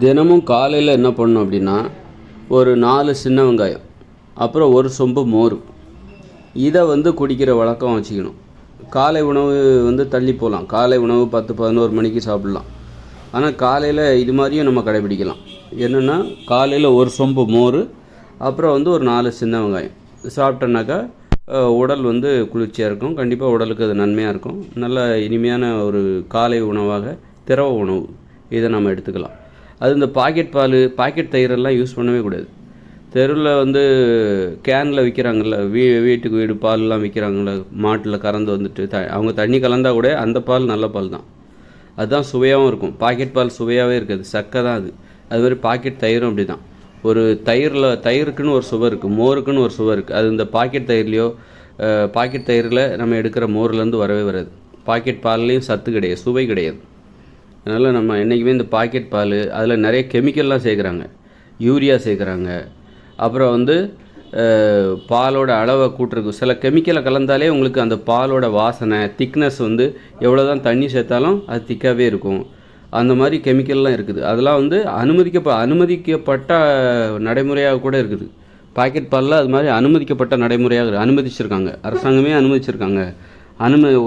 தினமும் காலையில் என்ன பண்ணணும் அப்படின்னா, ஒரு 4 சின்ன வெங்காயம், அப்புறம் ஒரு சொம்பு மோர், இதை குடிக்கிற வழக்கம் வச்சுக்கணும். காலை உணவு தள்ளி போகலாம். காலை உணவு 10-11 மணிக்கு சாப்பிட்லாம். ஆனால் காலையில் இது மாதிரியும் நம்ம கடைபிடிக்கலாம். என்னென்னா, காலையில் ஒரு சொம்பு மோர், அப்புறம் ஒரு 4 சின்ன வெங்காயம் சாப்பிட்டோன்னாக்கா உடல் குளிர்ச்சியாக இருக்கும். கண்டிப்பாக உடலுக்கு அது நன்மையாக இருக்கும். நல்ல இனிமையான ஒரு காலை உணவாக திரவ உணவு இதை நம்ம எடுத்துக்கலாம். அது இந்த பாக்கெட் தயிரெல்லாம் யூஸ் பண்ணவே கூடாது. தெருவில் கேனில் விற்கிறாங்கள்ல, வீட்டுக்கு வீடு பால்லாம் விற்கிறாங்கள்ல, மாட்டில் கறந்து அவங்க தண்ணி கலந்தால் கூட அந்த பால் நல்ல பால் தான். அதுதான் சுவையாகவும் இருக்கும். பாக்கெட் பால் சுவையாகவே இருக்காது, சக்கை தான் அது. அதுமாதிரி பாக்கெட் தயிரும் அப்படி தான். ஒரு தயிருக்குன்னு ஒரு சுவை இருக்குது, மோருக்குன்னு ஒரு சுவை இருக்குது. அது இந்த பாக்கெட் தயிர்லையோ பாக்கெட் தயிரில் நம்ம எடுக்கிற மோர்லேருந்து வரவே வராது. பாக்கெட் பால்லேயும் சத்து கிடையாது, சுவை கிடையாது. அதனால் நம்ம என்றைக்குமே இந்த பாக்கெட் பால் அதில் நிறைய கெமிக்கல்லாம் சேர்க்குறாங்க, யூரியா சேர்க்குறாங்க. அப்புறம் பாலோட அளவை கூட்டுறதுக்கு சில கெமிக்கலை கலந்தாலே உங்களுக்கு அந்த பாலோட வாசனை திக்னஸ் எவ்வளோ தான் தண்ணி சேர்த்தாலும் அது திக்காகவே இருக்கும். அந்த மாதிரி கெமிக்கல்லாம் இருக்குது. அதெல்லாம் அனுமதிக்கப்பட்ட நடைமுறையாக கூட இருக்குது. பாக்கெட் பாலில் அது மாதிரி அனுமதிக்கப்பட்ட நடைமுறையாக அனுமதிச்சிருக்காங்க, அரசாங்கமே அனுமதிச்சிருக்காங்க.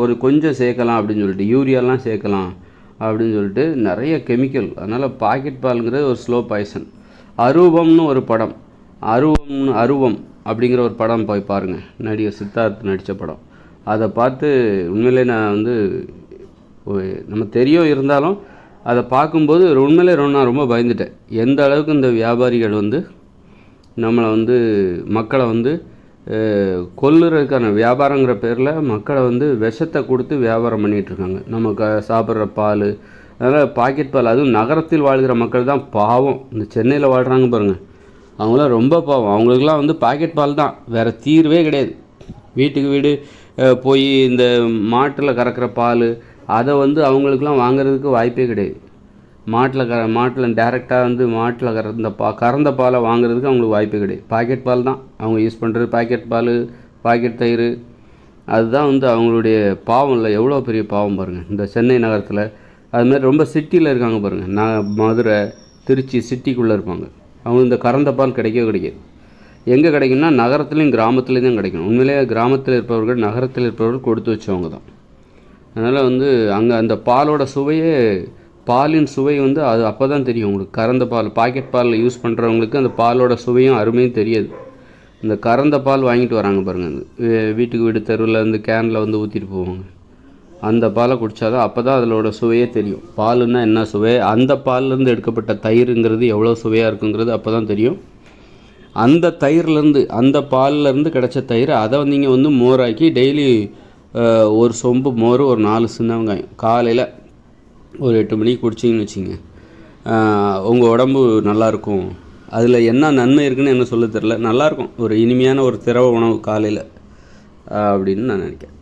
ஒரு கொஞ்சம் சேர்க்கலாம் அப்படின்னு சொல்லிட்டு, யூரியாலாம் சேர்க்கலாம் அப்படின்னு சொல்லிட்டு நிறைய கெமிக்கல். அதனால் பாக்கெட் பாலுங்கிறது ஒரு ஸ்லோ பாய்சன். அரூபம்னு ஒரு படம், அருவம் அப்படிங்கிற ஒரு படம் போய் பாருங்கள், நடிகர் சித்தார்த் நடித்த படம். அதை பார்த்து உண்மையிலே நான் நம்ம தெரியும், இருந்தாலும் அதை பார்க்கும்போது உண்மையிலே நான் ரொம்ப பயந்துட்டேன். எந்த அளவுக்கு இந்த வியாபாரிகள் நம்மளை மக்களை கொல்லுறதுக்கான வியாபாரங்கிற பேரில் மக்களை விஷத்தை கொடுத்து வியாபாரம் பண்ணிகிட்ருக்காங்க. நம்ம சாப்பிட்ற பால், அதனால் பாக்கெட் பால், அதுவும் நகரத்தில் வாழ்கிற மக்கள் தான் பாவம். இந்த சென்னையில் வாழ்கிறாங்க பாருங்கள், அவங்களாம் ரொம்ப பாவம். அவங்களுக்கெல்லாம் பாக்கெட் பால் தான், வேறு தீர்வே கிடையாது. வீட்டுக்கு வீடு போய் இந்த மாட்டில் கறக்கிற பால் அதை அவங்களுக்கெல்லாம் வாங்கிறதுக்கு வாய்ப்பே கிடையாது. மாட்டில் டேரெக்டாக மாட்டில் கறந்த பாலை வாங்குறதுக்கு அவங்களுக்கு வாய்ப்பே கிடையாது. பாக்கெட் பால் தான் அவங்க யூஸ் பண்ணுறது. பாக்கெட் பால், பாக்கெட் தயிர், அதுதான் அவங்களுடைய பாவம். இல்லை எவ்வளோ பெரிய பாவம் பாருங்கள். இந்த சென்னை நகரத்தில் அதுமாதிரி ரொம்ப சிட்டியில் இருக்காங்க பாருங்கள். மதுரை, திருச்சி சிட்டிக்குள்ளே இருப்பாங்க. அவங்க இந்த கறந்த பால் கிடைக்காது. எங்கே கிடைக்குன்னா நகரத்துலேயும் கிராமத்துலேயும் தான் கிடைக்கணும். உண்மையிலேயே கிராமத்தில் இருப்பவர்கள், நகரத்தில் இருப்பவர்கள் கொடுத்து வச்சவங்க தான். அதனால் அங்கே அந்த பாலோட சுவையே, பாலின் சுவை அது அப்போ தான் தெரியும் உங்களுக்கு. கறந்த பால், பாக்கெட் பால் யூஸ் பண்ணுறவங்களுக்கு அந்த பாலோட சுவையும் அருமையும் தெரியாது. இந்த கறந்த பால் வாங்கிட்டு வராங்க பாருங்கள், வீட்டுக்கு வீடு தெருவில் கேனில் ஊற்றிட்டு போவாங்க. அந்த பாலை குடித்தாதான் அப்போ தான் அதோட சுவையே தெரியும். பாலுன்னா என்ன சுவை, அந்த பால்லேருந்து எடுக்கப்பட்ட தயிருங்கிறது எவ்வளோ சுவையாக இருக்குங்கிறது அப்போ தான் தெரியும். அந்த தயிர்லேருந்து, அந்த பால்லேருந்து கிடைச்ச தயிர் அதை நீங்கள் மோராக்கி டெய்லி ஒரு சொம்பு மோர், ஒரு 4 சின்ன வெங்காயம் காலையில் ஒரு 8 மணிக்கு குடிச்சிங்கன்னு வச்சிங்க, உங்கள் உடம்பு நல்லாயிருக்கும். அதில் என்ன நன்மை இருக்குதுன்னு என்ன சொல்ல தெரில, நல்லாயிருக்கும். ஒரு இனிமையான ஒரு திரவ உணவு காலையில் அப்படின்னு நான் நினைக்கிறேன்.